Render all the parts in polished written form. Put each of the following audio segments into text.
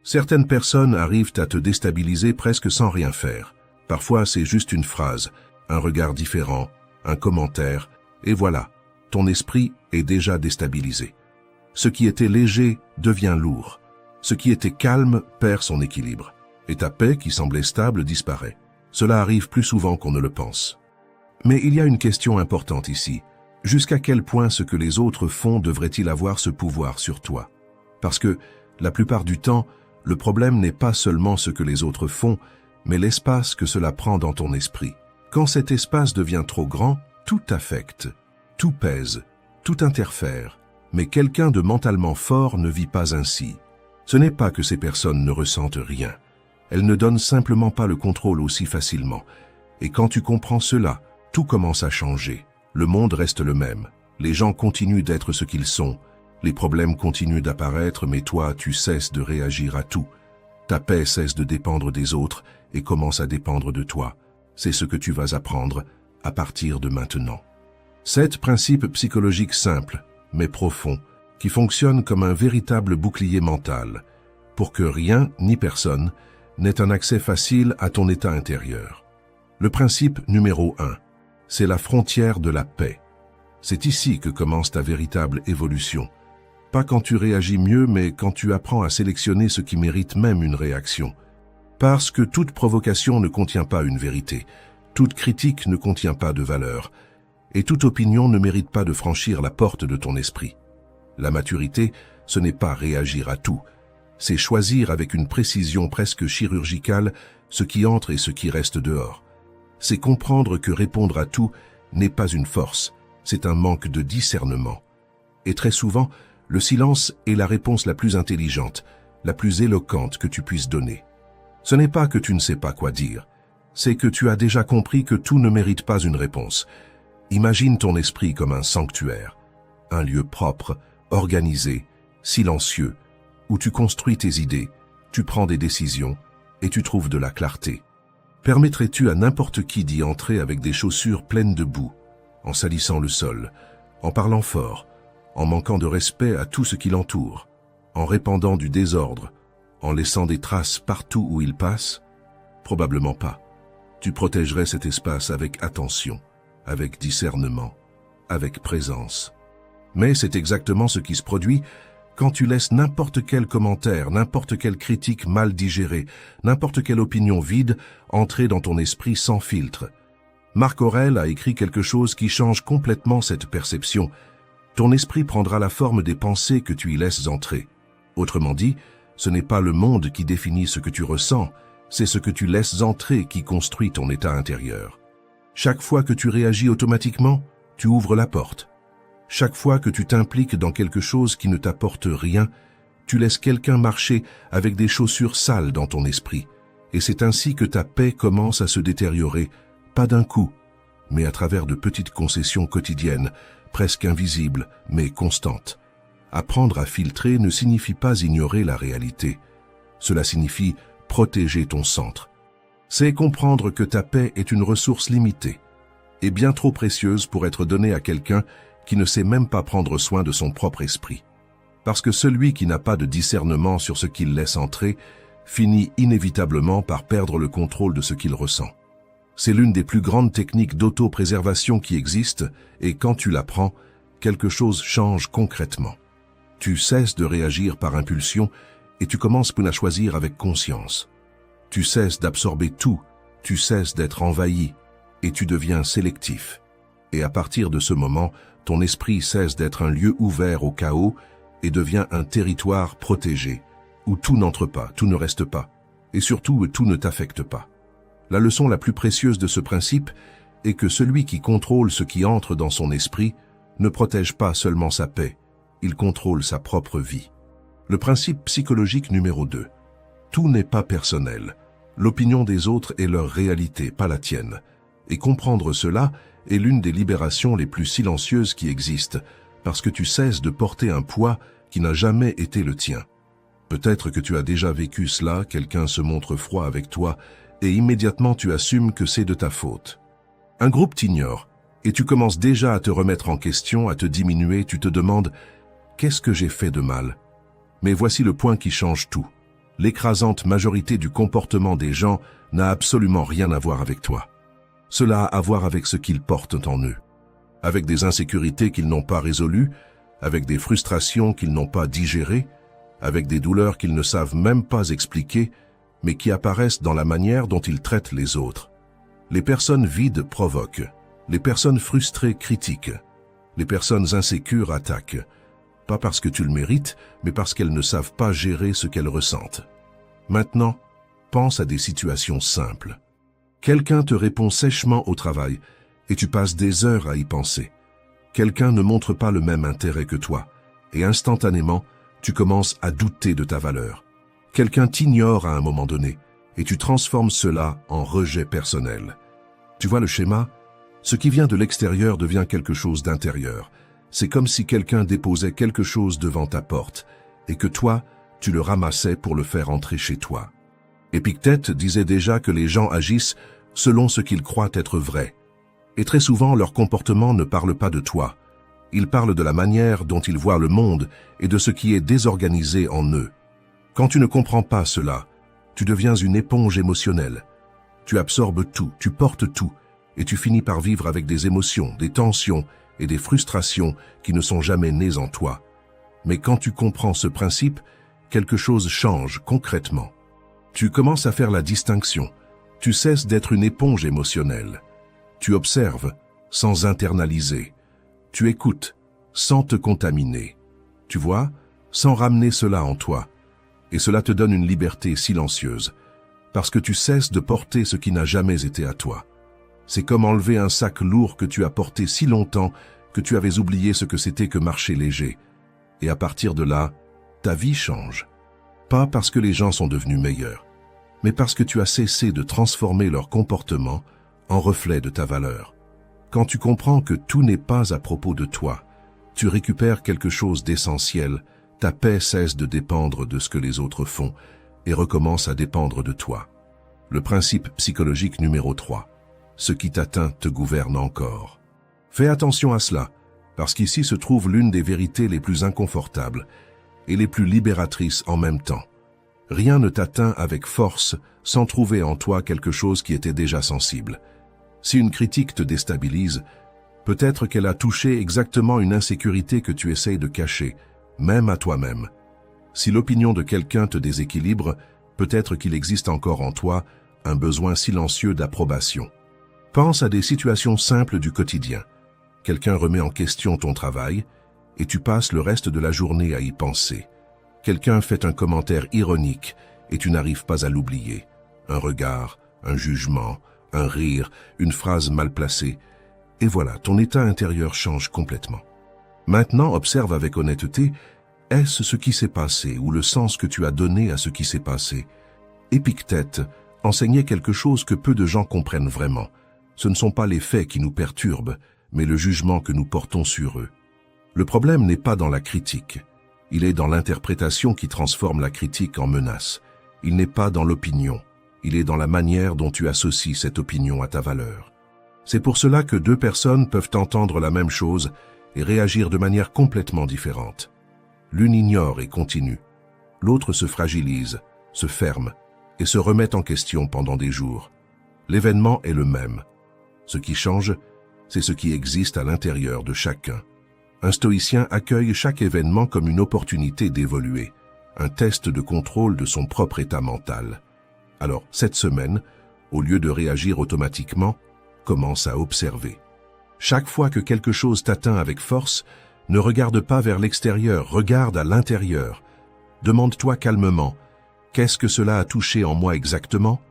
Certaines personnes arrivent à te déstabiliser presque sans rien faire. Parfois, c'est juste une phrase, un regard différent, un commentaire, et voilà, ton esprit est déjà déstabilisé. Ce qui était léger devient lourd. Ce qui était calme perd son équilibre. Et ta paix, qui semblait stable, disparaît. Cela arrive plus souvent qu'on ne le pense. Mais il y a une question importante ici. Jusqu'à quel point ce que les autres font devrait-il avoir ce pouvoir sur toi? Parce que, la plupart du temps, le problème n'est pas seulement ce que les autres font, mais l'espace que cela prend dans ton esprit. Quand cet espace devient trop grand, tout affecte, tout pèse, tout interfère. Mais quelqu'un de mentalement fort ne vit pas ainsi. Ce n'est pas que ces personnes ne ressentent rien. Elles ne donnent simplement pas le contrôle aussi facilement. Et quand tu comprends cela, tout commence à changer. Le monde reste le même. Les gens continuent d'être ce qu'ils sont. Les problèmes continuent d'apparaître, mais toi, tu cesses de réagir à tout. Ta paix cesse de dépendre des autres et commence à dépendre de toi. C'est ce que tu vas apprendre à partir de maintenant. 7 principes psychologiques simples, mais profonds, qui fonctionnent comme un véritable bouclier mental, pour que rien ni personne n'ait un accès facile à ton état intérieur. Le principe numéro 1, c'est la frontière de la paix. C'est ici que commence ta véritable évolution. Pas quand tu réagis mieux, mais quand tu apprends à sélectionner ce qui mérite même une réaction. Parce que toute provocation ne contient pas une vérité, toute critique ne contient pas de valeur, et toute opinion ne mérite pas de franchir la porte de ton esprit. La maturité, ce n'est pas réagir à tout, c'est choisir avec une précision presque chirurgicale ce qui entre et ce qui reste dehors. C'est comprendre que répondre à tout n'est pas une force, c'est un manque de discernement. Et très souvent, le silence est la réponse la plus intelligente, la plus éloquente que tu puisses donner. Ce n'est pas que tu ne sais pas quoi dire, c'est que tu as déjà compris que tout ne mérite pas une réponse. Imagine ton esprit comme un sanctuaire, un lieu propre, organisé, silencieux, où tu construis tes idées, tu prends des décisions et tu trouves de la clarté. Permettrais-tu à n'importe qui d'y entrer avec des chaussures pleines de boue, en salissant le sol, en parlant fort, en manquant de respect à tout ce qui l'entoure, en répandant du désordre, en laissant des traces partout où il passe? Probablement pas. Tu protégerais cet espace avec attention, avec discernement, avec présence. Mais c'est exactement ce qui se produit quand tu laisses n'importe quel commentaire, n'importe quelle critique mal digérée, n'importe quelle opinion vide entrer dans ton esprit sans filtre. Marc Aurèle a écrit quelque chose qui change complètement cette perception. Ton esprit prendra la forme des pensées que tu y laisses entrer. Autrement dit, ce n'est pas le monde qui définit ce que tu ressens, c'est ce que tu laisses entrer qui construit ton état intérieur. Chaque fois que tu réagis automatiquement, tu ouvres la porte. Chaque fois que tu t'impliques dans quelque chose qui ne t'apporte rien, tu laisses quelqu'un marcher avec des chaussures sales dans ton esprit. Et c'est ainsi que ta paix commence à se détériorer, pas d'un coup, mais à travers de petites concessions quotidiennes, presque invisibles, mais constantes. Apprendre à filtrer ne signifie pas ignorer la réalité. Cela signifie protéger ton centre. C'est comprendre que ta paix est une ressource limitée et bien trop précieuse pour être donnée à quelqu'un qui ne sait même pas prendre soin de son propre esprit. Parce que celui qui n'a pas de discernement sur ce qu'il laisse entrer finit inévitablement par perdre le contrôle de ce qu'il ressent. C'est l'une des plus grandes techniques d'auto-préservation qui existent et quand tu l'apprends, quelque chose change concrètement. Tu cesses de réagir par impulsion et tu commences à choisir avec conscience. Tu cesses d'absorber tout, tu cesses d'être envahi et tu deviens sélectif. Et à partir de ce moment, ton esprit cesse d'être un lieu ouvert au chaos et devient un territoire protégé, où tout n'entre pas, tout ne reste pas, et surtout où tout ne t'affecte pas. La leçon la plus précieuse de ce principe est que celui qui contrôle ce qui entre dans son esprit ne protège pas seulement sa paix, il contrôle sa propre vie. Le principe psychologique numéro 2. Tout n'est pas personnel. L'opinion des autres est leur réalité, pas la tienne. Et comprendre cela est l'une des libérations les plus silencieuses qui existent, parce que tu cesses de porter un poids qui n'a jamais été le tien. Peut-être que tu as déjà vécu cela, quelqu'un se montre froid avec toi, et immédiatement tu assumes que c'est de ta faute. Un groupe t'ignore, et tu commences déjà à te remettre en question, à te diminuer, tu te demandes « Qu'est-ce que j'ai fait de mal ?» Mais voici le point qui change tout. L'écrasante majorité du comportement des gens n'a absolument rien à voir avec toi. Cela a à voir avec ce qu'ils portent en eux, avec des insécurités qu'ils n'ont pas résolues, avec des frustrations qu'ils n'ont pas digérées, avec des douleurs qu'ils ne savent même pas expliquer, mais qui apparaissent dans la manière dont ils traitent les autres. Les personnes vides provoquent, les personnes frustrées critiquent, les personnes insécures attaquent, pas parce que tu le mérites, mais parce qu'elles ne savent pas gérer ce qu'elles ressentent. Maintenant, pense à des situations simples. Quelqu'un te répond sèchement au travail et tu passes des heures à y penser. Quelqu'un ne montre pas le même intérêt que toi et instantanément, tu commences à douter de ta valeur. Quelqu'un t'ignore à un moment donné et tu transformes cela en rejet personnel. Tu vois le schéma? Ce qui vient de l'extérieur devient quelque chose d'intérieur. C'est comme si quelqu'un déposait quelque chose devant ta porte et que toi, tu le ramassais pour le faire entrer chez toi. Épictète disait déjà que les gens agissent selon ce qu'ils croient être vrai. Et très souvent, leur comportement ne parle pas de toi. Il parle de la manière dont ils voient le monde et de ce qui est désorganisé en eux. Quand tu ne comprends pas cela, tu deviens une éponge émotionnelle. Tu absorbes tout, tu portes tout, et tu finis par vivre avec des émotions, des tensions et des frustrations qui ne sont jamais nées en toi. Mais quand tu comprends ce principe, quelque chose change concrètement. Tu commences à faire la distinction. Tu cesses d'être une éponge émotionnelle. Tu observes sans internaliser. Tu écoutes sans te contaminer. Tu vois, sans ramener cela en toi. Et cela te donne une liberté silencieuse, parce que tu cesses de porter ce qui n'a jamais été à toi. C'est comme enlever un sac lourd que tu as porté si longtemps que tu avais oublié ce que c'était que marcher léger. Et à partir de là, ta vie change. Pas parce que les gens sont devenus meilleurs, mais parce que tu as cessé de transformer leur comportement en reflet de ta valeur. Quand tu comprends que tout n'est pas à propos de toi, tu récupères quelque chose d'essentiel, ta paix cesse de dépendre de ce que les autres font et recommence à dépendre de toi. Le principe psychologique numéro 3. Ce qui t'atteint te gouverne encore. Fais attention à cela, parce qu'ici se trouve l'une des vérités les plus inconfortables et les plus libératrices en même temps. Rien ne t'atteint avec force sans trouver en toi quelque chose qui était déjà sensible. Si une critique te déstabilise, peut-être qu'elle a touché exactement une insécurité que tu essayes de cacher, même à toi-même. Si l'opinion de quelqu'un te déséquilibre, peut-être qu'il existe encore en toi un besoin silencieux d'approbation. Pense à des situations simples du quotidien. Quelqu'un remet en question ton travail et tu passes le reste de la journée à y penser. Quelqu'un fait un commentaire ironique et tu n'arrives pas à l'oublier. Un regard, un jugement, un rire, une phrase mal placée. Et voilà, ton état intérieur change complètement. Maintenant, observe avec honnêteté, est-ce ce qui s'est passé ou le sens que tu as donné à ce qui s'est passé? Épictète enseignait quelque chose que peu de gens comprennent vraiment. Ce ne sont pas les faits qui nous perturbent, mais le jugement que nous portons sur eux. Le problème n'est pas dans la critique. Il est dans l'interprétation qui transforme la critique en menace. Il n'est pas dans l'opinion. Il est dans la manière dont tu associes cette opinion à ta valeur. C'est pour cela que deux personnes peuvent entendre la même chose et réagir de manière complètement différente. L'une ignore et continue. L'autre se fragilise, se ferme et se remet en question pendant des jours. L'événement est le même. Ce qui change, c'est ce qui existe à l'intérieur de chacun. Un stoïcien accueille chaque événement comme une opportunité d'évoluer, un test de contrôle de son propre état mental. Alors, cette semaine, au lieu de réagir automatiquement, commence à observer. Chaque fois que quelque chose t'atteint avec force, ne regarde pas vers l'extérieur, regarde à l'intérieur. Demande-toi calmement, qu'est-ce que cela a touché en moi exactement?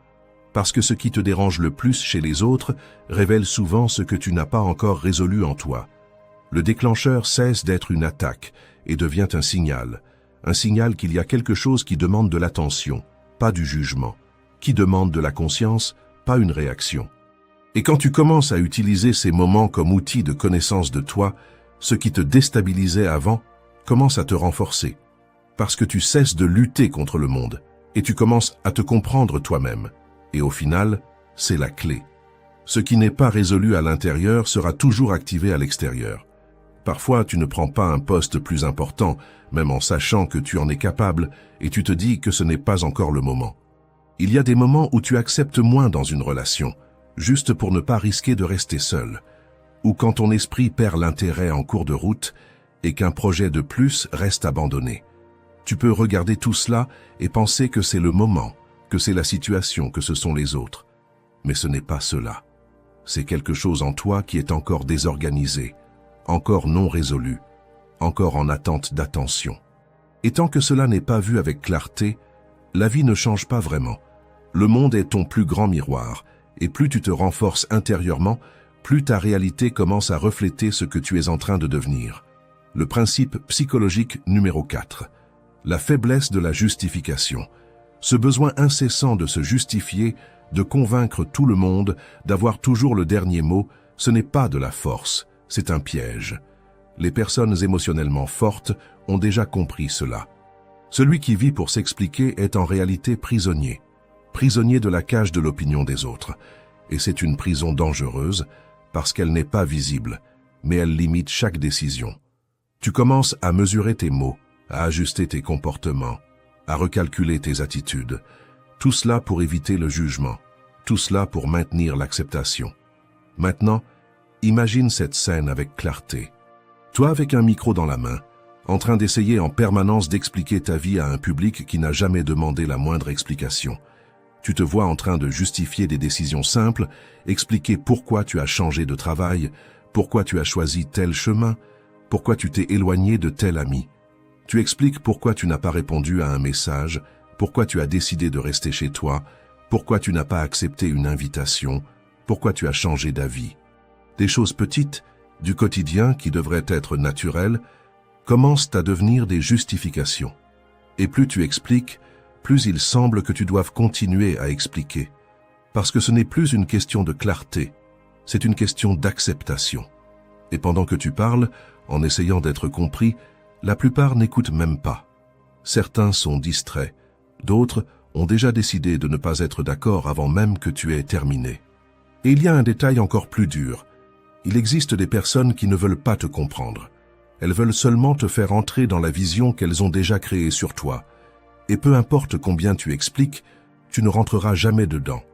Parce que ce qui te dérange le plus chez les autres révèle souvent ce que tu n'as pas encore résolu en toi. Le déclencheur cesse d'être une attaque et devient un signal qu'il y a quelque chose qui demande de l'attention, pas du jugement, qui demande de la conscience, pas une réaction. Et quand tu commences à utiliser ces moments comme outil de connaissance de toi, ce qui te déstabilisait avant commence à te renforcer, parce que tu cesses de lutter contre le monde et tu commences à te comprendre toi-même. Et au final, c'est la clé. Ce qui n'est pas résolu à l'intérieur sera toujours activé à l'extérieur. Parfois, tu ne prends pas un poste plus important, même en sachant que tu en es capable, et tu te dis que ce n'est pas encore le moment. Il y a des moments où tu acceptes moins dans une relation, juste pour ne pas risquer de rester seul, ou quand ton esprit perd l'intérêt en cours de route et qu'un projet de plus reste abandonné. Tu peux regarder tout cela et penser que c'est le moment, que c'est la situation, que ce sont les autres. Mais ce n'est pas cela. C'est quelque chose en toi qui est encore désorganisé, encore non résolu, encore en attente d'attention. Et tant que cela n'est pas vu avec clarté, la vie ne change pas vraiment. Le monde est ton plus grand miroir, et plus tu te renforces intérieurement, plus ta réalité commence à refléter ce que tu es en train de devenir. Le principe psychologique numéro 4. La faiblesse de la justification. Ce besoin incessant de se justifier, de convaincre tout le monde, d'avoir toujours le dernier mot, ce n'est pas de la force, c'est un piège. Les personnes émotionnellement fortes ont déjà compris cela. Celui qui vit pour s'expliquer est en réalité prisonnier. Prisonnier de la cage de l'opinion des autres. Et c'est une prison dangereuse parce qu'elle n'est pas visible, mais elle limite chaque décision. Tu commences à mesurer tes mots, à ajuster tes comportements, à recalculer tes attitudes. Tout cela pour éviter le jugement, tout cela pour maintenir l'acceptation. Maintenant, imagine cette scène avec clarté. Toi avec un micro dans la main, en train d'essayer en permanence d'expliquer ta vie à un public qui n'a jamais demandé la moindre explication. Tu te vois en train de justifier des décisions simples, expliquer pourquoi tu as changé de travail, pourquoi tu as choisi tel chemin, pourquoi tu t'es éloigné de tel ami. Tu expliques pourquoi tu n'as pas répondu à un message, pourquoi tu as décidé de rester chez toi, pourquoi tu n'as pas accepté une invitation, pourquoi tu as changé d'avis. Des choses petites, du quotidien qui devraient être naturelles, commencent à devenir des justifications. Et plus tu expliques, plus il semble que tu doives continuer à expliquer. Parce que ce n'est plus une question de clarté, c'est une question d'acceptation. Et pendant que tu parles, en essayant d'être compris, la plupart n'écoutent même pas. Certains sont distraits, d'autres ont déjà décidé de ne pas être d'accord avant même que tu aies terminé. Et il y a un détail encore plus dur. Il existe des personnes qui ne veulent pas te comprendre. Elles veulent seulement te faire entrer dans la vision qu'elles ont déjà créée sur toi. Et peu importe combien tu expliques, tu ne rentreras jamais dedans.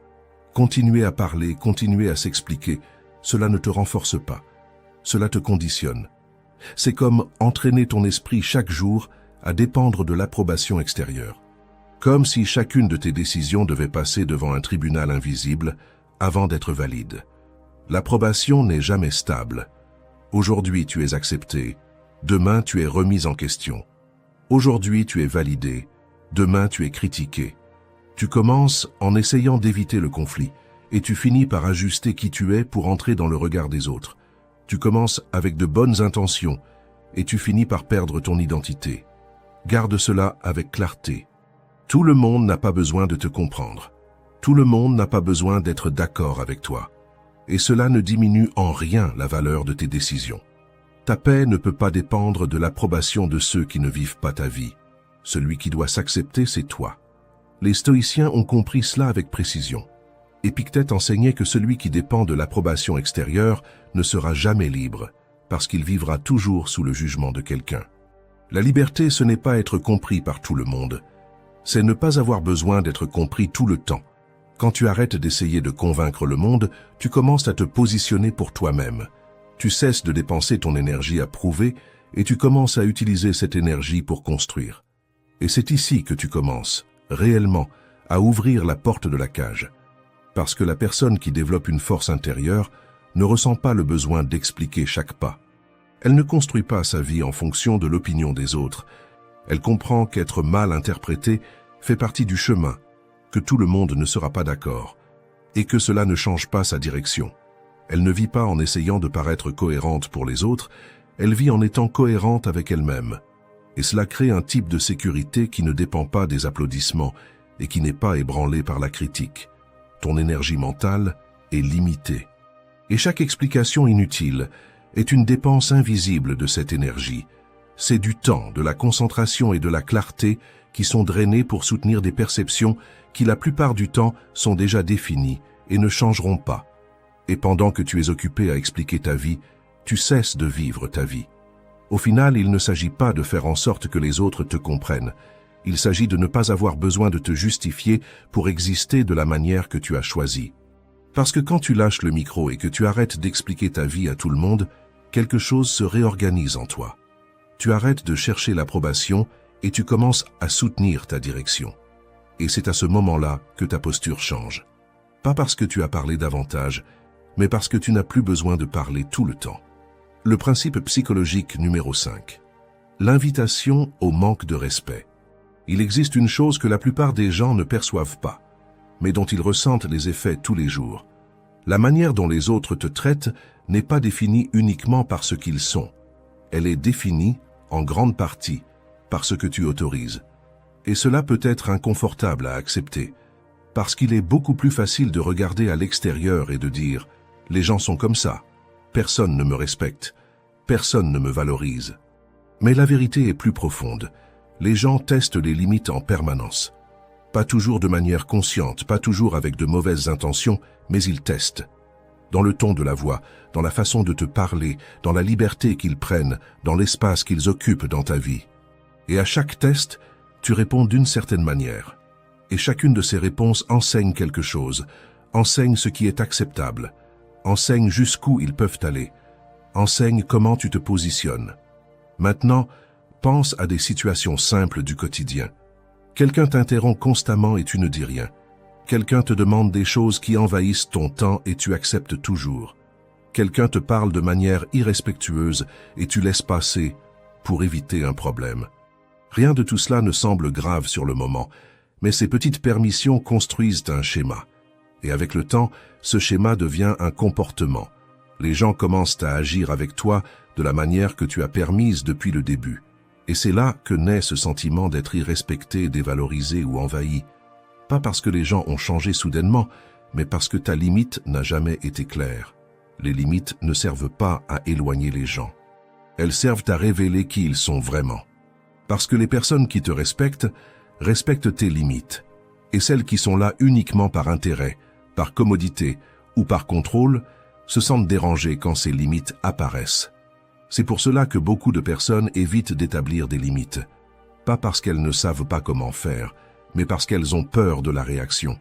Continuer à parler, continuer à s'expliquer, cela ne te renforce pas. Cela te conditionne. C'est comme entraîner ton esprit chaque jour à dépendre de l'approbation extérieure. Comme si chacune de tes décisions devait passer devant un tribunal invisible avant d'être valide. L'approbation n'est jamais stable. Aujourd'hui, tu es accepté. Demain, tu es remis en question. Aujourd'hui, tu es validé. Demain, tu es critiqué. Tu commences en essayant d'éviter le conflit et tu finis par ajuster qui tu es pour entrer dans le regard des autres. Tu commences avec de bonnes intentions et tu finis par perdre ton identité. Garde cela avec clarté. Tout le monde n'a pas besoin de te comprendre. Tout le monde n'a pas besoin d'être d'accord avec toi. Et cela ne diminue en rien la valeur de tes décisions. Ta paix ne peut pas dépendre de l'approbation de ceux qui ne vivent pas ta vie. Celui qui doit s'accepter, c'est toi. Les stoïciens ont compris cela avec précision. Épictète enseignait que celui qui dépend de l'approbation extérieure ne sera jamais libre, parce qu'il vivra toujours sous le jugement de quelqu'un. La liberté, ce n'est pas être compris par tout le monde. C'est ne pas avoir besoin d'être compris tout le temps. Quand tu arrêtes d'essayer de convaincre le monde, tu commences à te positionner pour toi-même. Tu cesses de dépenser ton énergie à prouver et tu commences à utiliser cette énergie pour construire. Et c'est ici que tu commences, réellement, à ouvrir la porte de la cage. Parce que la personne qui développe une force intérieure ne ressent pas le besoin d'expliquer chaque pas. Elle ne construit pas sa vie en fonction de l'opinion des autres. Elle comprend qu'être mal interprété fait partie du chemin, que tout le monde ne sera pas d'accord, et que cela ne change pas sa direction. Elle ne vit pas en essayant de paraître cohérente pour les autres, elle vit en étant cohérente avec elle-même. Et cela crée un type de sécurité qui ne dépend pas des applaudissements et qui n'est pas ébranlé par la critique. Ton énergie mentale est limitée. Et chaque explication inutile est une dépense invisible de cette énergie. C'est du temps, de la concentration et de la clarté qui sont drainés pour soutenir des perceptions qui la plupart du temps sont déjà définies et ne changeront pas. Et pendant que tu es occupé à expliquer ta vie, tu cesses de vivre ta vie. Au final, il ne s'agit pas de faire en sorte que les autres te comprennent. Il s'agit de ne pas avoir besoin de te justifier pour exister de la manière que tu as choisie. Parce que quand tu lâches le micro et que tu arrêtes d'expliquer ta vie à tout le monde, quelque chose se réorganise en toi. Tu arrêtes de chercher l'approbation et tu commences à soutenir ta direction. Et c'est à ce moment-là que ta posture change. Pas parce que tu as parlé davantage, mais parce que tu n'as plus besoin de parler tout le temps. Le principe psychologique numéro 5. L'invitation au manque de respect. Il existe une chose que la plupart des gens ne perçoivent pas, mais dont ils ressentent les effets tous les jours. La manière dont les autres te traitent n'est pas définie uniquement par ce qu'ils sont. Elle est définie, en grande partie, par ce que tu autorises. Et cela peut être inconfortable à accepter, parce qu'il est beaucoup plus facile de regarder à l'extérieur et de dire « les gens sont comme ça, personne ne me respecte, personne ne me valorise ». Mais la vérité est plus profonde. Les gens testent les limites en permanence. Pas toujours de manière consciente, pas toujours avec de mauvaises intentions, mais ils testent. Dans le ton de la voix, dans la façon de te parler, dans la liberté qu'ils prennent, dans l'espace qu'ils occupent dans ta vie. Et à chaque test, tu réponds d'une certaine manière. Et chacune de ces réponses enseigne quelque chose, enseigne ce qui est acceptable, enseigne jusqu'où ils peuvent aller, enseigne comment tu te positionnes. Maintenant, pense à des situations simples du quotidien. Quelqu'un t'interrompt constamment et tu ne dis rien. Quelqu'un te demande des choses qui envahissent ton temps et tu acceptes toujours. Quelqu'un te parle de manière irrespectueuse et tu laisses passer pour éviter un problème. Rien de tout cela ne semble grave sur le moment, mais ces petites permissions construisent un schéma. Et avec le temps, ce schéma devient un comportement. Les gens commencent à agir avec toi de la manière que tu as permise depuis le début. Et c'est là que naît ce sentiment d'être irrespecté, dévalorisé ou envahi. Pas parce que les gens ont changé soudainement, mais parce que ta limite n'a jamais été claire. Les limites ne servent pas à éloigner les gens. Elles servent à révéler qui ils sont vraiment. Parce que les personnes qui te respectent tes limites. Et celles qui sont là uniquement par intérêt, par commodité ou par contrôle, se sentent dérangées quand ces limites apparaissent. C'est pour cela que beaucoup de personnes évitent d'établir des limites. Pas parce qu'elles ne savent pas comment faire, mais parce qu'elles ont peur de la réaction.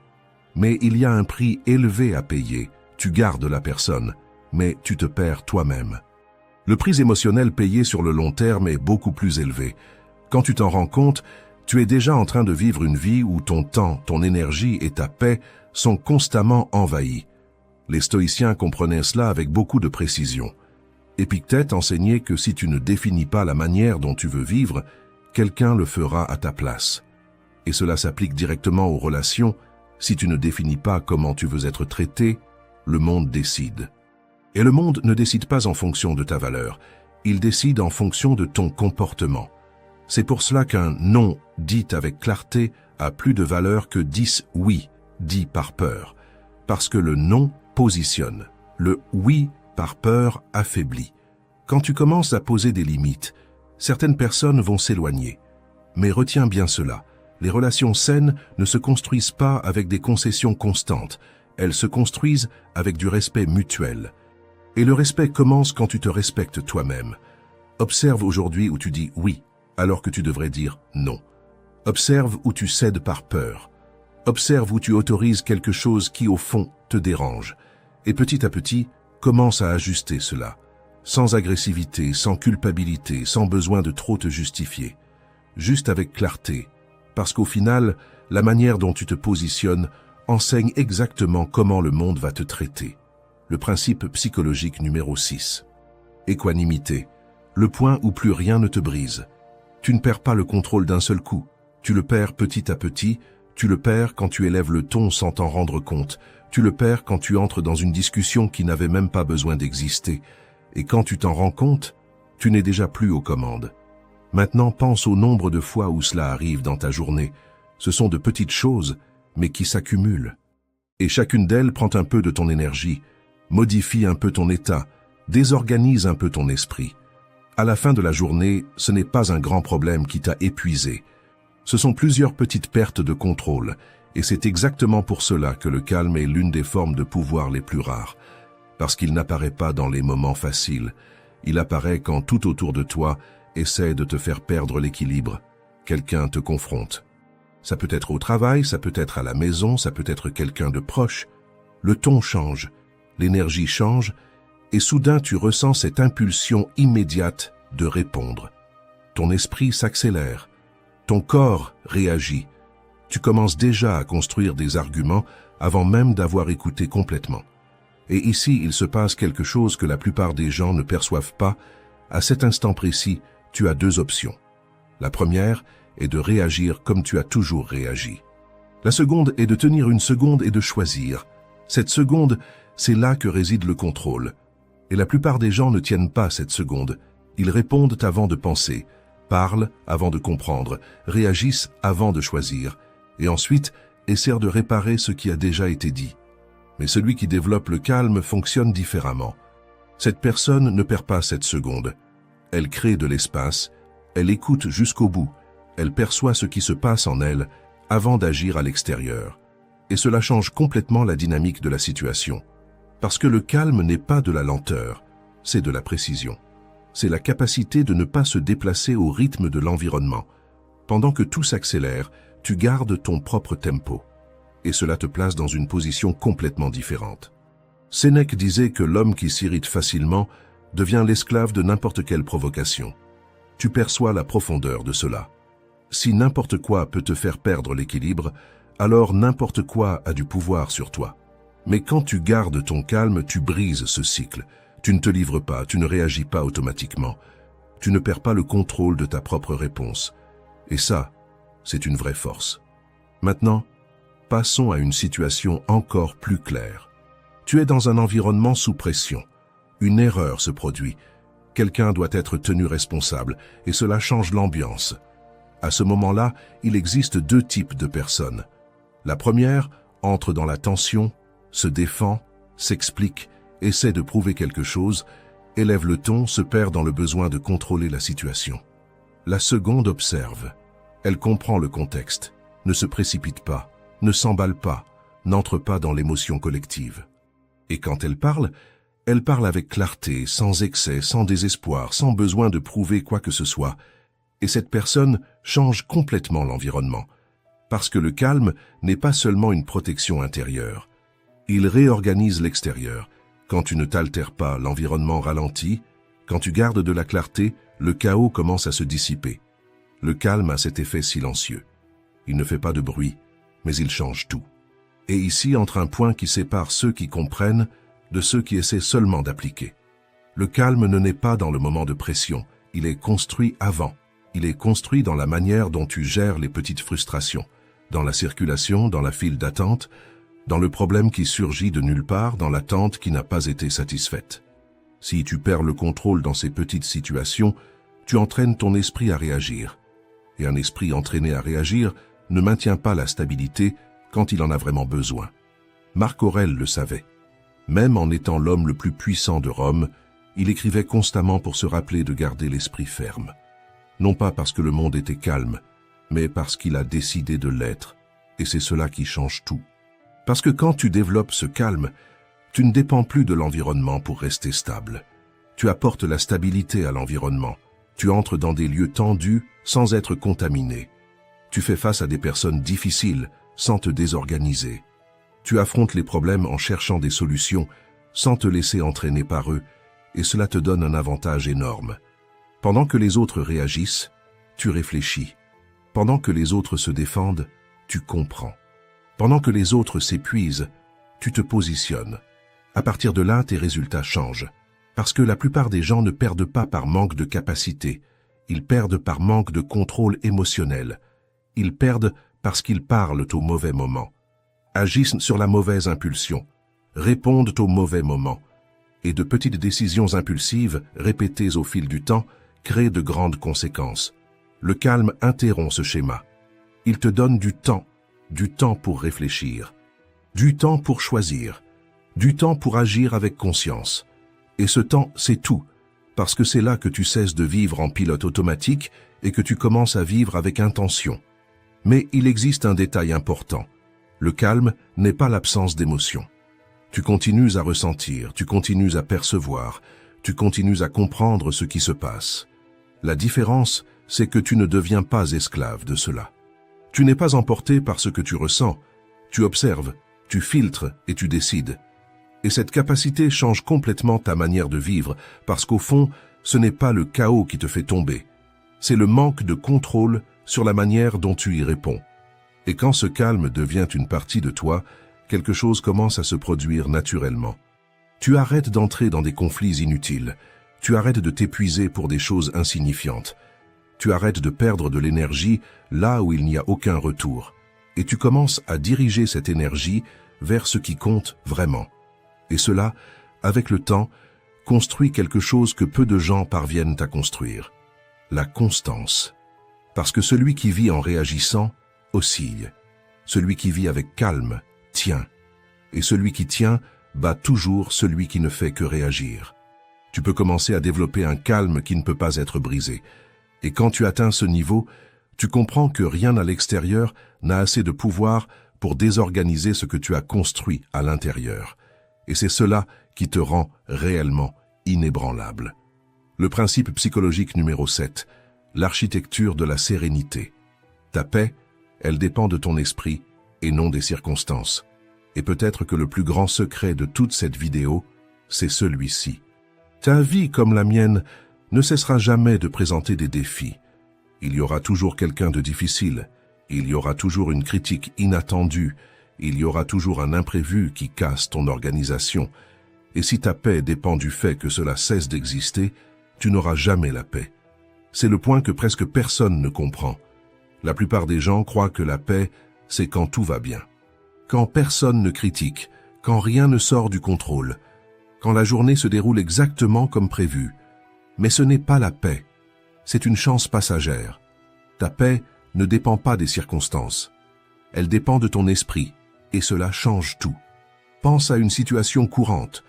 Mais il y a un prix élevé à payer. Tu gardes la personne, mais tu te perds toi-même. Le prix émotionnel payé sur le long terme est beaucoup plus élevé. Quand tu t'en rends compte, tu es déjà en train de vivre une vie où ton temps, ton énergie et ta paix sont constamment envahis. Les stoïciens comprenaient cela avec beaucoup de précision. Épictète enseignait que si tu ne définis pas la manière dont tu veux vivre, quelqu'un le fera à ta place. Et cela s'applique directement aux relations. Si tu ne définis pas comment tu veux être traité, le monde décide. Et le monde ne décide pas en fonction de ta valeur, il décide en fonction de ton comportement. C'est pour cela qu'un non dit avec clarté a plus de valeur que 10 oui dit par peur. Parce que le non positionne, le oui par peur affaiblit. Quand tu commences à poser des limites, certaines personnes vont s'éloigner. Mais retiens bien cela, les relations saines ne se construisent pas avec des concessions constantes, elles se construisent avec du respect mutuel. Et le respect commence quand tu te respectes toi-même. Observe aujourd'hui où tu dis oui, alors que tu devrais dire non. Observe où tu cèdes par peur. Observe où tu autorises quelque chose qui, au fond, te dérange. Et petit à petit, commence à ajuster cela. Sans agressivité, sans culpabilité, sans besoin de trop te justifier. Juste avec clarté. Parce qu'au final, la manière dont tu te positionnes enseigne exactement comment le monde va te traiter. Le principe psychologique numéro 6. Équanimité. Le point où plus rien ne te brise. Tu ne perds pas le contrôle d'un seul coup. Tu le perds petit à petit. Tu le perds quand tu élèves le ton sans t'en rendre compte. Tu le perds quand tu entres dans une discussion qui n'avait même pas besoin d'exister. Et quand tu t'en rends compte, tu n'es déjà plus aux commandes. Maintenant, pense au nombre de fois où cela arrive dans ta journée. Ce sont de petites choses, mais qui s'accumulent. Et chacune d'elles prend un peu de ton énergie, modifie un peu ton état, désorganise un peu ton esprit. À la fin de la journée, ce n'est pas un grand problème qui t'a épuisé. Ce sont plusieurs petites pertes de contrôle, et c'est exactement pour cela que le calme est l'une des formes de pouvoir les plus rares, parce qu'il n'apparaît pas dans les moments faciles, Il apparaît quand tout autour de toi essaie de te faire perdre l'équilibre. Quelqu'un te confronte. Ça peut être au travail, ça peut être à la maison, ça peut être quelqu'un de proche. Le ton change, l'énergie change, et soudain tu ressens cette impulsion immédiate de répondre. Ton esprit s'accélère, ton corps réagit. Tu commences déjà à construire des arguments avant même d'avoir écouté complètement. Et ici, il se passe quelque chose que la plupart des gens ne perçoivent pas. À cet instant précis, tu as deux options. La première est de réagir comme tu as toujours réagi. La seconde est de tenir une seconde et de choisir. Cette seconde, c'est là que réside le contrôle. Et la plupart des gens ne tiennent pas cette seconde. Ils répondent avant de penser, parlent avant de comprendre, réagissent avant de choisir, et ensuite essaient de réparer ce qui a déjà été dit. Mais celui qui développe le calme fonctionne différemment. Cette personne ne perd pas cette seconde. Elle crée de l'espace, elle écoute jusqu'au bout, elle perçoit ce qui se passe en elle avant d'agir à l'extérieur. Et cela change complètement la dynamique de la situation. Parce que le calme n'est pas de la lenteur, c'est de la précision. C'est la capacité de ne pas se déplacer au rythme de l'environnement. Pendant que tout s'accélère, tu gardes ton propre tempo. Et cela te place dans une position complètement différente. Sénèque disait que l'homme qui s'irrite facilement devient l'esclave de n'importe quelle provocation. Tu perçois la profondeur de cela. Si n'importe quoi peut te faire perdre l'équilibre, alors n'importe quoi a du pouvoir sur toi. Mais quand tu gardes ton calme, tu brises ce cycle. Tu ne te livres pas, tu ne réagis pas automatiquement. Tu ne perds pas le contrôle de ta propre réponse. Et ça, c'est une vraie force. Maintenant, passons à une situation encore plus claire. Tu es dans un environnement sous pression. Une erreur se produit. Quelqu'un doit être tenu responsable et cela change l'ambiance. À ce moment-là, il existe deux types de personnes. La première entre dans la tension, se défend, s'explique, essaie de prouver quelque chose, élève le ton, se perd dans le besoin de contrôler la situation. La seconde observe. Elle comprend le contexte, ne se précipite pas, ne s'emballe pas, n'entre pas dans l'émotion collective. Et quand elle parle avec clarté, sans excès, sans désespoir, sans besoin de prouver quoi que ce soit. Et cette personne change complètement l'environnement. Parce que le calme n'est pas seulement une protection intérieure. Il réorganise l'extérieur. Quand tu ne t'altères pas, l'environnement ralentit. Quand tu gardes de la clarté, le chaos commence à se dissiper. Le calme a cet effet silencieux. Il ne fait pas de bruit, mais il change tout. Et ici entre un point qui sépare ceux qui comprennent de ceux qui essaient seulement d'appliquer. Le calme ne naît pas dans le moment de pression, il est construit avant. Il est construit dans la manière dont tu gères les petites frustrations, dans la circulation, dans la file d'attente, dans le problème qui surgit de nulle part, dans l'attente qui n'a pas été satisfaite. Si tu perds le contrôle dans ces petites situations, tu entraînes ton esprit à réagir. Et un esprit entraîné à réagir ne maintient pas la stabilité quand il en a vraiment besoin. Marc Aurèle le savait. Même en étant l'homme le plus puissant de Rome, il écrivait constamment pour se rappeler de garder l'esprit ferme. Non pas parce que le monde était calme, mais parce qu'il a décidé de l'être, et c'est cela qui change tout. Parce que quand tu développes ce calme, tu ne dépends plus de l'environnement pour rester stable. Tu apportes la stabilité à l'environnement. Tu entres dans des lieux tendus sans être contaminé. Tu fais face à des personnes difficiles sans te désorganiser. Tu affrontes les problèmes en cherchant des solutions sans te laisser entraîner par eux, et cela te donne un avantage énorme. Pendant que les autres réagissent, tu réfléchis. Pendant que les autres se défendent, tu comprends. Pendant que les autres s'épuisent, tu te positionnes. À partir de là, tes résultats changent. Parce que la plupart des gens ne perdent pas par manque de capacité, ils perdent par manque de contrôle émotionnel. Ils perdent parce qu'ils parlent au mauvais moment, agissent sur la mauvaise impulsion, répondent au mauvais moment. Et de petites décisions impulsives, répétées au fil du temps, créent de grandes conséquences. Le calme interrompt ce schéma. Il te donne du temps pour réfléchir, du temps pour choisir, du temps pour agir avec conscience. Et ce temps, c'est tout, parce que c'est là que tu cesses de vivre en pilote automatique et que tu commences à vivre avec intention. Mais il existe un détail important. Le calme n'est pas l'absence d'émotion. Tu continues à ressentir, tu continues à percevoir, tu continues à comprendre ce qui se passe. La différence, c'est que tu ne deviens pas esclave de cela. Tu n'es pas emporté par ce que tu ressens, tu observes, tu filtres et tu décides. Et cette capacité change complètement ta manière de vivre, parce qu'au fond, ce n'est pas le chaos qui te fait tomber. C'est le manque de contrôle sur la manière dont tu y réponds. Et quand ce calme devient une partie de toi, quelque chose commence à se produire naturellement. Tu arrêtes d'entrer dans des conflits inutiles. Tu arrêtes de t'épuiser pour des choses insignifiantes. Tu arrêtes de perdre de l'énergie là où il n'y a aucun retour. Et tu commences à diriger cette énergie vers ce qui compte vraiment. Et cela, avec le temps, construit quelque chose que peu de gens parviennent à construire. La constance. Parce que celui qui vit en réagissant oscille. Celui qui vit avec calme tient. Et celui qui tient bat toujours celui qui ne fait que réagir. Tu peux commencer à développer un calme qui ne peut pas être brisé. Et quand tu atteins ce niveau, tu comprends que rien à l'extérieur n'a assez de pouvoir pour désorganiser ce que tu as construit à l'intérieur. Et c'est cela qui te rend réellement inébranlable. Le principe psychologique numéro 7, l'architecture de la sérénité. Ta paix, elle dépend de ton esprit et non des circonstances. Et peut-être que le plus grand secret de toute cette vidéo, c'est celui-ci. Ta vie, comme la mienne, ne cessera jamais de présenter des défis. Il y aura toujours quelqu'un de difficile, il y aura toujours une critique inattendue, il y aura toujours un imprévu qui casse ton organisation. Et si ta paix dépend du fait que cela cesse d'exister, tu n'auras jamais la paix. C'est le point que presque personne ne comprend. La plupart des gens croient que la paix, c'est quand tout va bien. Quand personne ne critique, quand rien ne sort du contrôle, quand la journée se déroule exactement comme prévu. Mais ce n'est pas la paix, c'est une chance passagère. Ta paix ne dépend pas des circonstances. Elle dépend de ton esprit, et cela change tout. Pense à une situation courante.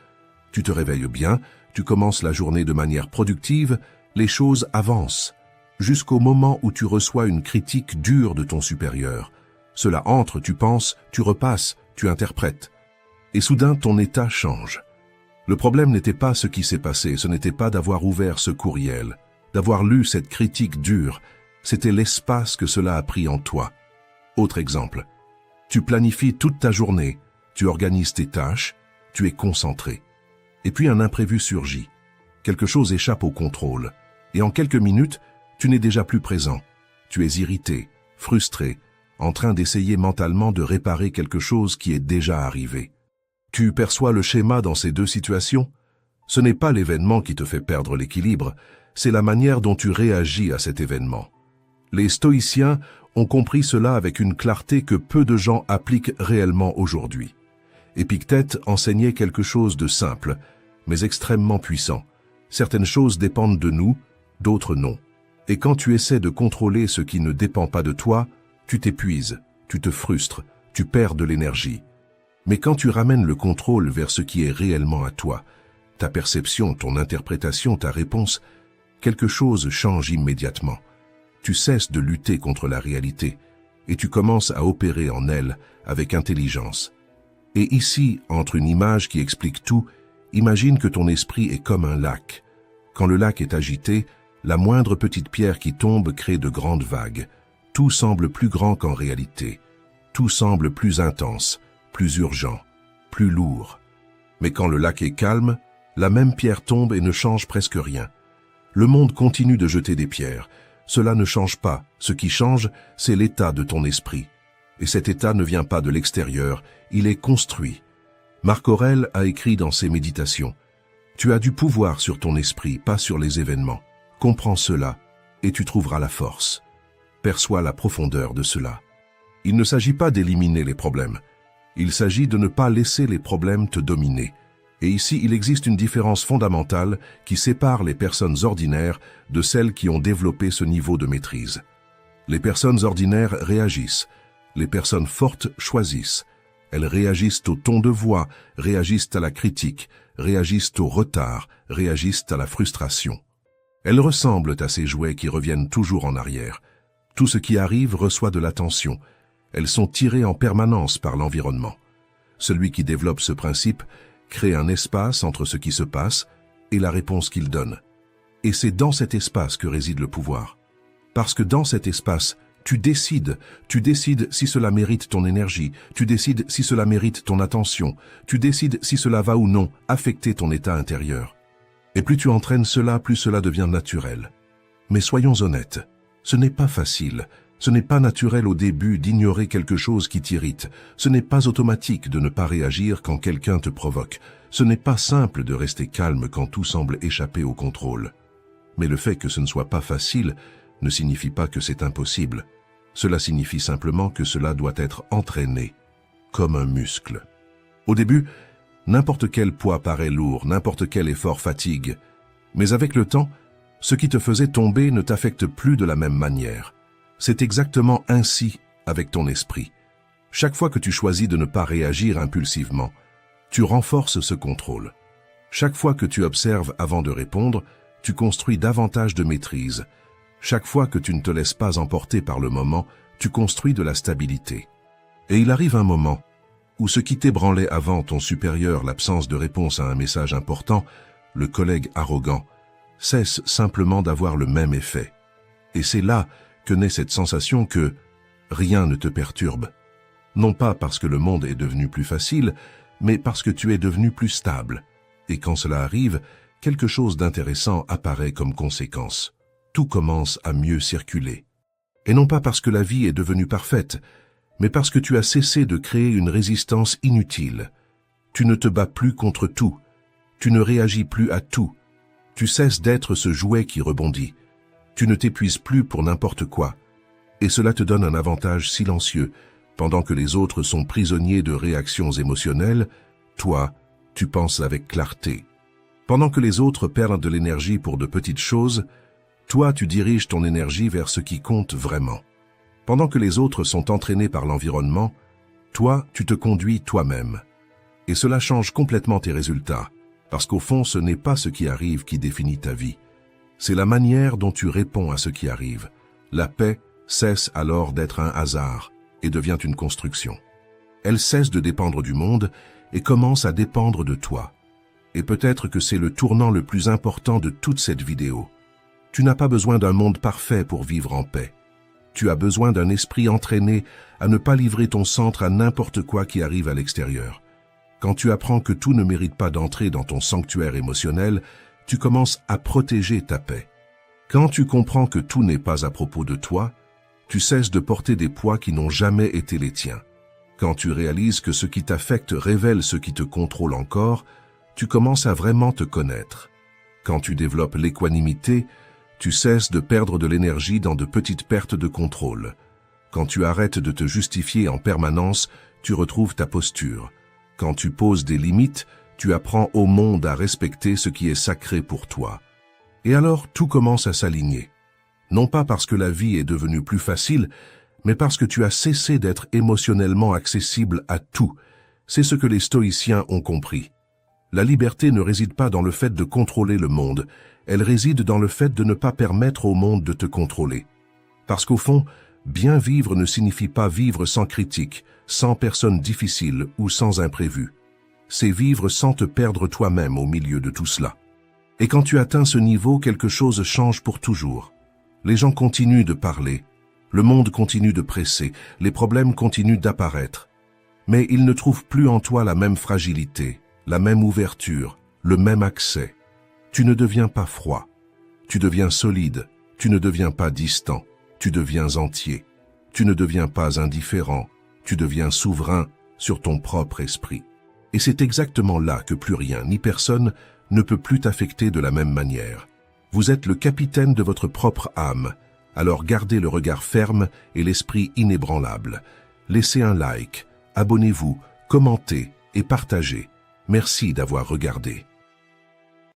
Tu te réveilles bien, tu commences la journée de manière productive, les choses avancent, jusqu'au moment où tu reçois une critique dure de ton supérieur. Cela entre, tu penses, tu repasses, tu interprètes. Et soudain, ton état change. Le problème n'était pas ce qui s'est passé, ce n'était pas d'avoir ouvert ce courriel, d'avoir lu cette critique dure, c'était l'espace que cela a pris en toi. Autre exemple, tu planifies toute ta journée, tu organises tes tâches, tu es concentré. Et puis un imprévu surgit. Quelque chose échappe au contrôle. Et en quelques minutes, tu n'es déjà plus présent. Tu es irrité, frustré, en train d'essayer mentalement de réparer quelque chose qui est déjà arrivé. Tu perçois le schéma dans ces deux situations? Ce n'est pas l'événement qui te fait perdre l'équilibre, c'est la manière dont tu réagis à cet événement. Les stoïciens ont compris cela avec une clarté que peu de gens appliquent réellement aujourd'hui. Épictète enseignait quelque chose de simple, mais extrêmement puissant. Certaines choses dépendent de nous, d'autres non. Et quand tu essaies de contrôler ce qui ne dépend pas de toi, tu t'épuises, tu te frustres, tu perds de l'énergie. Mais quand tu ramènes le contrôle vers ce qui est réellement à toi, ta perception, ton interprétation, ta réponse, quelque chose change immédiatement. Tu cesses de lutter contre la réalité et tu commences à opérer en elle avec intelligence. Et ici, entre une image qui explique tout, imagine que ton esprit est comme un lac. Quand le lac est agité, la moindre petite pierre qui tombe crée de grandes vagues. Tout semble plus grand qu'en réalité. Tout semble plus intense, plus urgent, plus lourd. Mais quand le lac est calme, la même pierre tombe et ne change presque rien. Le monde continue de jeter des pierres. Cela ne change pas. Ce qui change, c'est l'état de ton esprit. Et cet état ne vient pas de l'extérieur, il est construit. Marc Aurèle a écrit dans ses méditations « Tu as du pouvoir sur ton esprit, pas sur les événements. Comprends cela, et tu trouveras la force. » Perçois la profondeur de cela. Il ne s'agit pas d'éliminer les problèmes. Il s'agit de ne pas laisser les problèmes te dominer. Et ici, il existe une différence fondamentale qui sépare les personnes ordinaires de celles qui ont développé ce niveau de maîtrise. Les personnes ordinaires réagissent. Les personnes fortes choisissent. Elles réagissent au ton de voix, réagissent à la critique, réagissent au retard, réagissent à la frustration. Elles ressemblent à ces jouets qui reviennent toujours en arrière. Tout ce qui arrive reçoit de l'attention. Elles sont tirées en permanence par l'environnement. Celui qui développe ce principe crée un espace entre ce qui se passe et la réponse qu'il donne. Et c'est dans cet espace que réside le pouvoir. Parce que dans cet espace, tu décides si cela mérite ton énergie, tu décides si cela mérite ton attention, tu décides si cela va ou non affecter ton état intérieur. Et plus tu entraînes cela, plus cela devient naturel. Mais soyons honnêtes, ce n'est pas facile, ce n'est pas naturel au début d'ignorer quelque chose qui t'irrite, ce n'est pas automatique de ne pas réagir quand quelqu'un te provoque, ce n'est pas simple de rester calme quand tout semble échapper au contrôle. Mais le fait que ce ne soit pas facile ne signifie pas que c'est impossible. Cela signifie simplement que cela doit être entraîné, comme un muscle. Au début, n'importe quel poids paraît lourd, n'importe quel effort fatigue. Mais avec le temps, ce qui te faisait tomber ne t'affecte plus de la même manière. C'est exactement ainsi avec ton esprit. Chaque fois que tu choisis de ne pas réagir impulsivement, tu renforces ce contrôle. Chaque fois que tu observes avant de répondre, tu construis davantage de maîtrise. Chaque fois que tu ne te laisses pas emporter par le moment, tu construis de la stabilité. Et il arrive un moment où ce qui t'ébranlait avant ton supérieur, l'absence de réponse à un message important, le collègue arrogant, cesse simplement d'avoir le même effet. Et c'est là que naît cette sensation que rien ne te perturbe. Non pas parce que le monde est devenu plus facile, mais parce que tu es devenu plus stable. Et quand cela arrive, quelque chose d'intéressant apparaît comme conséquence. Tout commence à mieux circuler. Et non pas parce que la vie est devenue parfaite, mais parce que tu as cessé de créer une résistance inutile. Tu ne te bats plus contre tout. Tu ne réagis plus à tout. Tu cesses d'être ce jouet qui rebondit. Tu ne t'épuises plus pour n'importe quoi. Et cela te donne un avantage silencieux. Pendant que les autres sont prisonniers de réactions émotionnelles, toi, tu penses avec clarté. Pendant que les autres perdent de l'énergie pour de petites choses, toi, tu diriges ton énergie vers ce qui compte vraiment. Pendant que les autres sont entraînés par l'environnement, toi, tu te conduis toi-même. Et cela change complètement tes résultats, parce qu'au fond, ce n'est pas ce qui arrive qui définit ta vie. C'est la manière dont tu réponds à ce qui arrive. La paix cesse alors d'être un hasard et devient une construction. Elle cesse de dépendre du monde et commence à dépendre de toi. Et peut-être que c'est le tournant le plus important de toute cette vidéo. Tu n'as pas besoin d'un monde parfait pour vivre en paix. Tu as besoin d'un esprit entraîné à ne pas livrer ton centre à n'importe quoi qui arrive à l'extérieur. Quand tu apprends que tout ne mérite pas d'entrer dans ton sanctuaire émotionnel, tu commences à protéger ta paix. Quand tu comprends que tout n'est pas à propos de toi, tu cesses de porter des poids qui n'ont jamais été les tiens. Quand tu réalises que ce qui t'affecte révèle ce qui te contrôle encore, tu commences à vraiment te connaître. Quand tu développes l'équanimité, tu cesses de perdre de l'énergie dans de petites pertes de contrôle. Quand tu arrêtes de te justifier en permanence, tu retrouves ta posture. Quand tu poses des limites, tu apprends au monde à respecter ce qui est sacré pour toi. Et alors tout commence à s'aligner. Non pas parce que la vie est devenue plus facile, mais parce que tu as cessé d'être émotionnellement accessible à tout. C'est ce que les stoïciens ont compris. La liberté ne réside pas dans le fait de contrôler le monde, elle réside dans le fait de ne pas permettre au monde de te contrôler. Parce qu'au fond, bien vivre ne signifie pas vivre sans critique, sans personne difficile ou sans imprévu. C'est vivre sans te perdre toi-même au milieu de tout cela. Et quand tu atteins ce niveau, quelque chose change pour toujours. Les gens continuent de parler, le monde continue de presser, les problèmes continuent d'apparaître. Mais ils ne trouvent plus en toi la même fragilité, la même ouverture, le même accès. Tu ne deviens pas froid, tu deviens solide, tu ne deviens pas distant, tu deviens entier. Tu ne deviens pas indifférent, tu deviens souverain sur ton propre esprit. Et c'est exactement là que plus rien ni personne ne peut plus t'affecter de la même manière. Vous êtes le capitaine de votre propre âme, alors gardez le regard ferme et l'esprit inébranlable. Laissez un like, abonnez-vous, commentez et partagez. Merci d'avoir regardé.